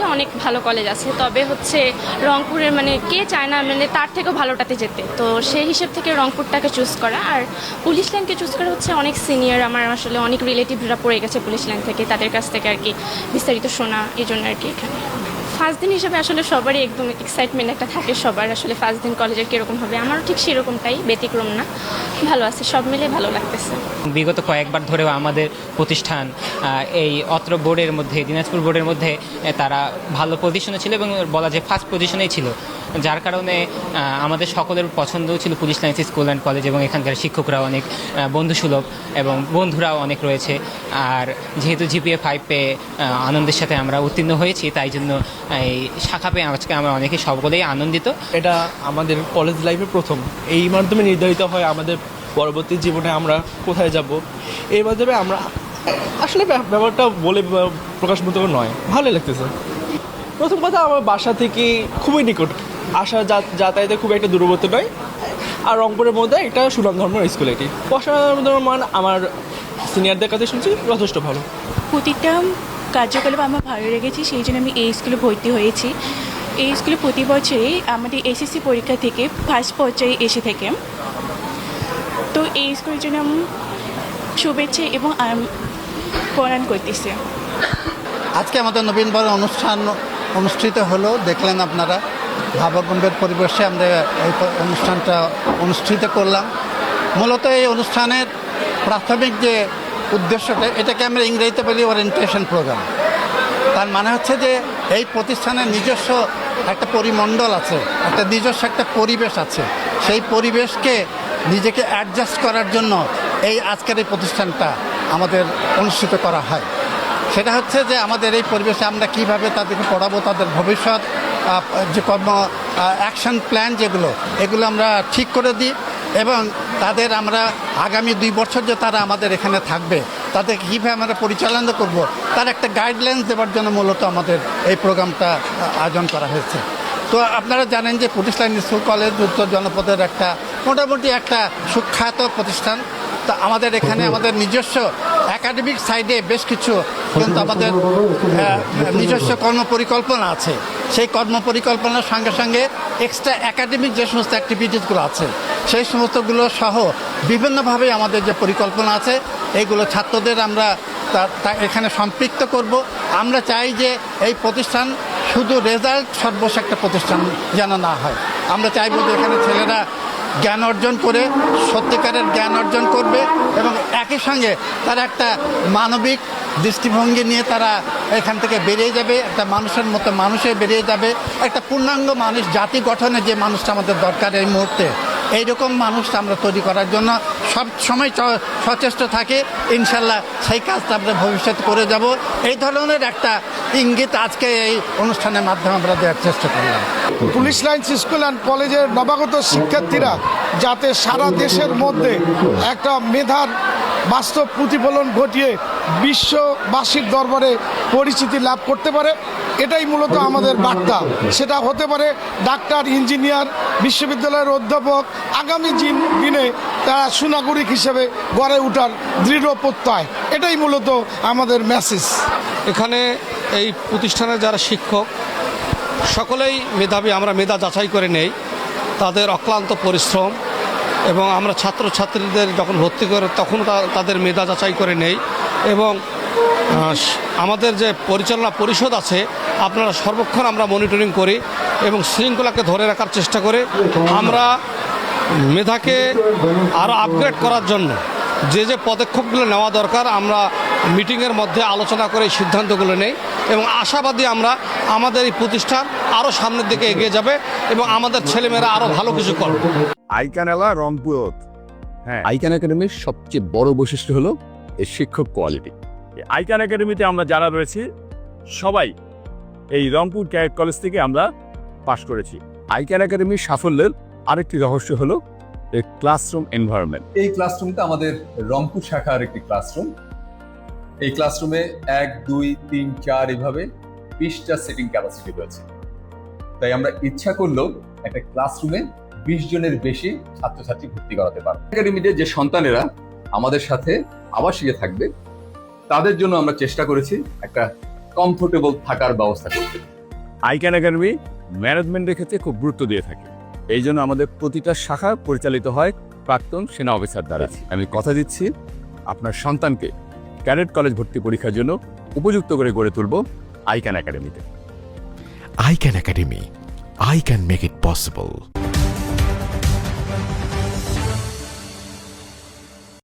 আসলে অনেক ভালো কলেজ আছে, তবে হচ্ছে রংপুরের মানে কে চায় না মানে তার থেকেও ভালোটাতে যেতে, তো সেই হিসেব থেকে রংপুরটাকে চুজ করা। আর পুলিশ লাইনকে চুজ করা হচ্ছে অনেক সিনিয়র, আমার আসলে অনেক রিলেটিভরা পড়ে গেছে পুলিশ লাইন থেকে, তাদের কাছ থেকে আর কি বিস্তারিত শোনা, এই জন্য আর কি এখানে ফার্স্ট দিন হিসেবে আসলে সবারই একদম এক্সাইটমেন্ট একটা থাকে সবার, আসলে ফার্স্ট দিন কলেজের কীরকম হবে, আমারও ঠিক সেরকমটাই, ব্যতিক্রম না, ভালো আছে, সব মিলে ভালো লাগতেছে। বিগত কয়েকবার ধরেও আমাদের প্রতিষ্ঠান এই অত্র বোর্ডের মধ্যে, দিনাজপুর বোর্ডের মধ্যে তারা ভালো পজিশনে ছিল এবং বলা যায় ফার্স্ট পজিশনেই ছিল, যার কারণে আমাদের সকলের পছন্দও ছিল police lines school and college, এবং এখানকার শিক্ষকরাও অনেক বন্ধুসুলভ এবং বন্ধুরাও অনেক রয়েছে। আর যেহেতু জিপিএ 5 পেয়ে আনন্দের সাথে আমরা উত্তীর্ণ হয়েছি, তাই জন্য এই শাখা পেয়ে আজকে আমরা অনেকে সকলেই আনন্দিত। এটা আমাদের কলেজ লাইফে প্রথম, এই মাধ্যমে নির্ধারিত হয় আমাদের পরবর্তী জীবনে আমরা কোথায় যাব। এই মাধ্যমে আমরা আসলে ব্যাপারটা বলে প্রকাশমূলক নয়, ভালো লাগতেছে। প্রথম কথা, আমার বাসা থেকে খুবই নিকট, আসা যাতায়াতে খুব একটা দূরবর্তী নয়। আর রংপুরের মধ্যে একটা সুনামধন্য স্কুল, এটি পড়াশোনার মান আমার সিনিয়রদের কাছে শুনছি যথেষ্ট ভালো। প্রতিটা কার্যকলাপ আমার ভালো লেগেছে, সেই জন্য আমি এই স্কুলে ভর্তি হয়েছি। এই স্কুলে প্রতি বছরই আমাদের এসএসসি পরীক্ষা থেকে ফার্স্ট পর্যায়ে এসে থাকে, তো এই স্কুলের জন্য আমি শুভেচ্ছা এবং প্রণাম করতেছি। আজকে আমাদের নবীনবরণ অনুষ্ঠান অনুষ্ঠিত হলো, দেখলেন আপনারা, ভাবগম্ভীর পরিবেশে আমরা এই অনুষ্ঠানটা অনুষ্ঠিত করলাম। মূলত এই অনুষ্ঠানের প্রাথমিক যে উদ্দেশ্যটা, এটাকে আমরা ইংরেজিতে বলি ওরিয়েন্টেশন প্রোগ্রাম। তার মানে হচ্ছে যে এই প্রতিষ্ঠানের নিজস্ব একটা পরিমণ্ডল আছে, একটা নিজস্ব একটা পরিবেশ আছে, সেই পরিবেশকে নিজেকে অ্যাডজাস্ট করার জন্য এই আজকের এই প্রতিষ্ঠানটা আমাদের অনুষ্ঠিত করা হয়। সেটা হচ্ছে যে আমাদের এই পরিবেশে আমরা কীভাবে তাদেরকে পড়াবো, তাদের ভবিষ্যৎ যে অ্যাকশন প্ল্যান এগুলো আমরা ঠিক করে দিই, এবং তাদের আমরা আগামী 2 বছর যে তারা আমাদের এখানে থাকবে, তাদেরকে কীভাবে আমরা পরিচালনা করব, তার একটা গাইডলাইন্স দেওয়ার জন্য মূলত আমাদের এই প্রোগ্রামটা আয়োজন করা হয়েছে। তো আপনারা জানেন যে পুলিশ লাইন স্কুল কলেজ উত্তর জনপদের একটা মোটামুটি একটা সুখ্যাত প্রতিষ্ঠান। তা আমাদের এখানে আমাদের নিজস্ব একাডেমিক সাইডে বেশ কিছু কিন্তু আমাদের নিজস্ব কর্মপরিকল্পনা আছে। সেই কর্মপরিকল্পনার সঙ্গে সঙ্গে এক্সট্রা একাডেমিক যে সমস্ত অ্যাক্টিভিটিসগুলো আছে, সেই সমস্তগুলো সহ বিভিন্নভাবে আমাদের যে পরিকল্পনা আছে, এইগুলো ছাত্রদের আমরা এখানে সম্পৃক্ত করব। আমরা চাই যে এই প্রতিষ্ঠান শুধু রেজাল্ট সর্বস্ব একটা প্রতিষ্ঠান যেন না হয়। আমরা চাইব যে এখানে ছেলেরা জ্ঞান অর্জন করে সত্যিকারের জ্ঞান অর্জন করবে, এবং একই সঙ্গে তারা একটা মানবিক দৃষ্টিভঙ্গি নিয়ে তারা এখান থেকে বেরিয়ে যাবে, একটা মানুষের মতো মানুষে বেরিয়ে যাবে, একটা পূর্ণাঙ্গ মানুষ, জাতি গঠনে যে মানুষটা আমাদের দরকার এই মুহূর্তে, এইরকম মানুষ আমরা তৈরি করার জন্য সব সময় সচেষ্ট থাকি। ইনশাল্লাহ সেই কাজটা আমরা ভবিষ্যতে করে যাব। এই ধরনের একটা ইঙ্গিত আজকে এই অনুষ্ঠানের মাধ্যমে আমরা দেওয়ার চেষ্টা করলাম। পুলিশ লাইন্স স্কুল অ্যান্ড কলেজের নবাগত শিক্ষার্থীরা যাতে সারা দেশের মধ্যে একটা মেধার বাস্তব প্রতিফলন ঘটিয়ে বিশ্ববাসীর দরবারে পরিচিতি লাভ করতে পারে, এটাই মূলত আমাদের বার্তা। সেটা হতে পারে ডাক্তার, ইঞ্জিনিয়ার, বিশ্ববিদ্যালয়ের অধ্যাপক, আগামী দিনে তারা সুনাগরিক হিসেবে গড়ে ওঠার দৃঢ় প্রত্যয়, এটাই মূলত আমাদের মেসেজ। এখানে এই প্রতিষ্ঠানের যারা শিক্ষক সকলেই মেধাবী, আমরা মেধা যাচাই করে নেই, তাদের অক্লান্ত পরিশ্রম, এবং আমরা ছাত্রছাত্রীদের যখন ভর্তি করে তখন তাদের মেধা যাচাই করে নেই, এবং আমাদের যে পরিচালনা পরিষদ আছে আপনারা সর্বক্ষণ আমরা মনিটরিং করি এবং শৃঙ্খলাকে ধরে রাখার চেষ্টা করে আমরা মেধাকে আরও আপগ্রেড করার জন্য যে পদক্ষেপগুলো নেওয়া দরকার আমরা মিটিংয়ের মধ্যে আলোচনা করে এই সিদ্ধান্তগুলো নেই, এবং আশাবাদী আমরা আমাদের এই প্রতিষ্ঠান আরও সামনের দিকে এগিয়ে যাবে এবং আমাদের ছেলেমেয়েরা আরও ভালো কিছু করবে। আইকান এলা রংপুর, হ্যাঁ, আইকান একাডেমির সবচেয়ে বড় বৈশিষ্ট্য হলো এর শিক্ষক কোয়ালিটি। আইকান একাডেমিতে আমরা যারা রয়েছি সবাই এই রংপুর ক্যাডেট কলেজ থেকে আমরা পাশ করেছি। আইকান একাডেমির সাফল্যের আরেকটি রহস্য হলো এর ক্লাসরুম এনভায়রনমেন্ট। এই ক্লাসরুমটা আমাদের রংপুর শাখার একটি ক্লাসরুম। এই ক্লাসরুমে 1, 2, 3, 4 এভাবে 20টা সিটিং ক্যাপাসিটি রয়েছে। তাই আমরা ইচ্ছা করলেও একটা ক্লাসরুমে 20 জনের বেশি ছাত্রছাত্রী ভর্তি করাতে পারবো। একাডেমিতে যে সন্তানেরা আমাদের সাথে আবাসিকে থাকবে তাদের জন্য আমরা চেষ্টা করেছি একটা কমফোর্টেবল থাকার ব্যবস্থা করতে। আইক্যান একাডেমি ম্যানেজমেন্টের ক্ষেত্রে খুব গুরুত্ব দিয়ে থাকে। এই জন্য আমাদের প্রতিটা শাখা পরিচালিত হয় প্রাক্তন সেনা অফিসার দ্বারা। আমি কথা দিচ্ছি আপনার সন্তানকে ক্যাডেট কলেজ ভর্তি পরীক্ষার জন্য উপযুক্ত করে গড়ে তুলব আইক্যান একাডেমিতে। ICANN academy, I can make it possible.